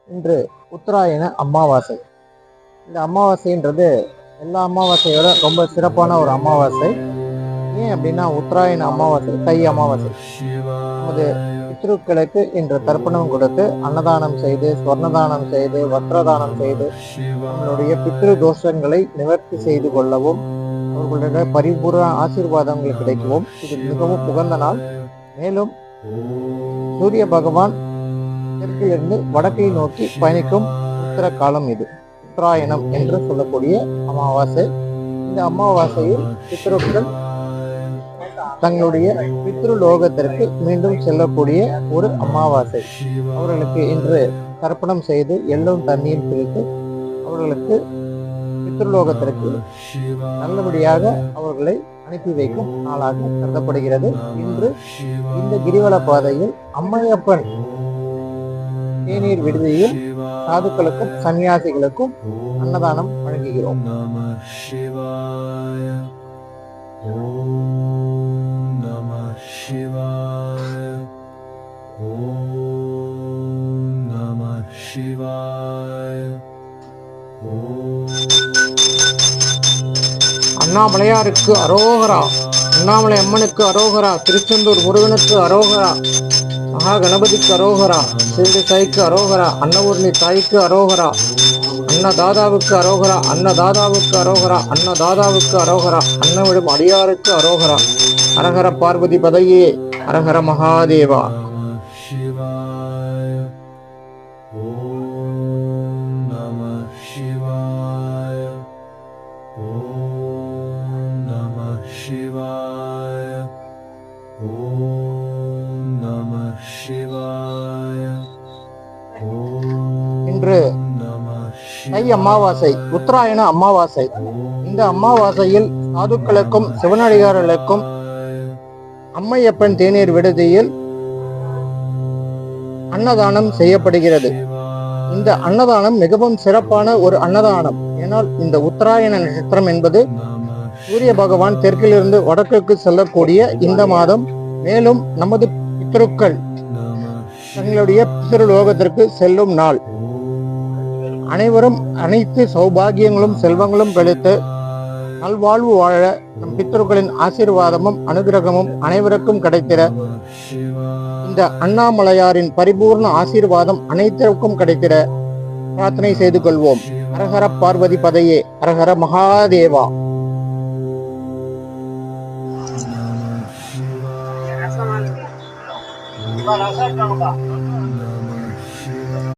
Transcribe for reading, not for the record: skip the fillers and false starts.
இன்று உத்தராயண அமாவாசை. இந்த அமாவாசைன்றது எல்லா அமாவாசையோட ரொம்ப சிறப்பான ஒரு அமாவாசை. ஏன் அப்படின்னா உத்தராயண அமாவாசை, தை அமாவாசை. நமது பித்ருக்களுக்கு இன்று தர்ப்பணம் கொடுத்து அன்னதானம் செய்து, ஸ்வர்ணதானம் செய்து, வஸ்திரதானம் செய்து நம்மளுடைய பித்ரு தோஷங்களை நிவர்த்தி செய்து கொள்ளவும், அவர்களுடைய பரிபூர்ண ஆசீர்வாதங்கள் கிடைக்கவும் இது மிகவும் உகந்த நாள். மேலும் சூரிய பகவான் தெற்கிலிருந்து வடக்கை நோக்கி பயணிக்கும் உத்தர காலம் இது. உத்தராயணம் என்று சொல்லக்கூடிய அமாவாசை. இந்த அமாவாசையில் பித்ருக்கள் தங்களுடைய பித்ருலோகத்திற்கு மீண்டும் செல்லக்கூடிய ஒரு அமாவாசை. அவர்களுக்கு இன்று தர்ப்பணம் செய்து எள்ளும் தண்ணீர் பிரித்து அவர்களுக்கு பித்ருலோகத்திற்கு நல்லபடியாக அவர்களை அனுப்பி வைக்கும் நாளாக கருதப்படுகிறது. இன்று இந்த கிரிவல பாதையில் அம்மையப்பன் தேநீர் விடுதியில் சாதுக்களுக்கும் சன்னியாசிகளுக்கும் அன்னதானம் வழங்குகிறோம். அண்ணாமலையாருக்கு அரோகரா, அண்ணாமலை அம்மனுக்கு அரோகரா, திருச்செந்தூர் முருகனுக்கு அரோகரா, மகா கணபதிக்கு அரோகரா, சிறுடி சாய்க்கு அரோகரா, அன்னபூர்ணி தாய்க்கு அரோகரா, அன்னதாதாவுக்கு அரோகரா, அன்னதாதாவுக்கு அரோகரா, அன்னதாதாவுக்கு அரோகரா, அன்னவிடும் அடியாருக்கு அரோகரா. அரஹர பார்வதி பதையே, அரஹர மகாதேவா. இன்று தை அமாவாசை, உத்தராயண அமாவாசை. இந்த அமாவாசையில் சாதுக்களுக்கும் சிவனடியார்களுக்கும் அம்மையப்பன் தேநீர் விடுதியில் அன்னதானம் செய்யப்படுகிறது. இந்த அன்னதானம் மிகவும் சிறப்பான ஒரு அன்னதானம். ஏனால் இந்த உத்தராயண நட்சத்திரம் என்பது சூரிய பகவான் தெற்கிலிருந்து வடக்குக்கு செல்லக்கூடிய இந்த மாதம். மேலும் நமது பித்ருக்கள் தங்களுடைய பித்ருலோகத்திற்கு செல்லும் நாள். அனைவரும் அனைத்து சௌபாகியங்களும் செல்வங்களும் கிடைத்து நல்வாழ்வு வாழ நம் பித்ருக்களின் ஆசீர்வாதமும் அனுகிரகமும் அனைவருக்கும் கிடைத்திட இந்த அண்ணாமலையாரின் பரிபூர்ண ஆசீர்வாதம் அனைத்திற்கும் கிடைத்திட பிரார்த்தனை செய்து கொள்வோம். அரஹர பார்வதி பதையே, அரஹர மகாதேவா.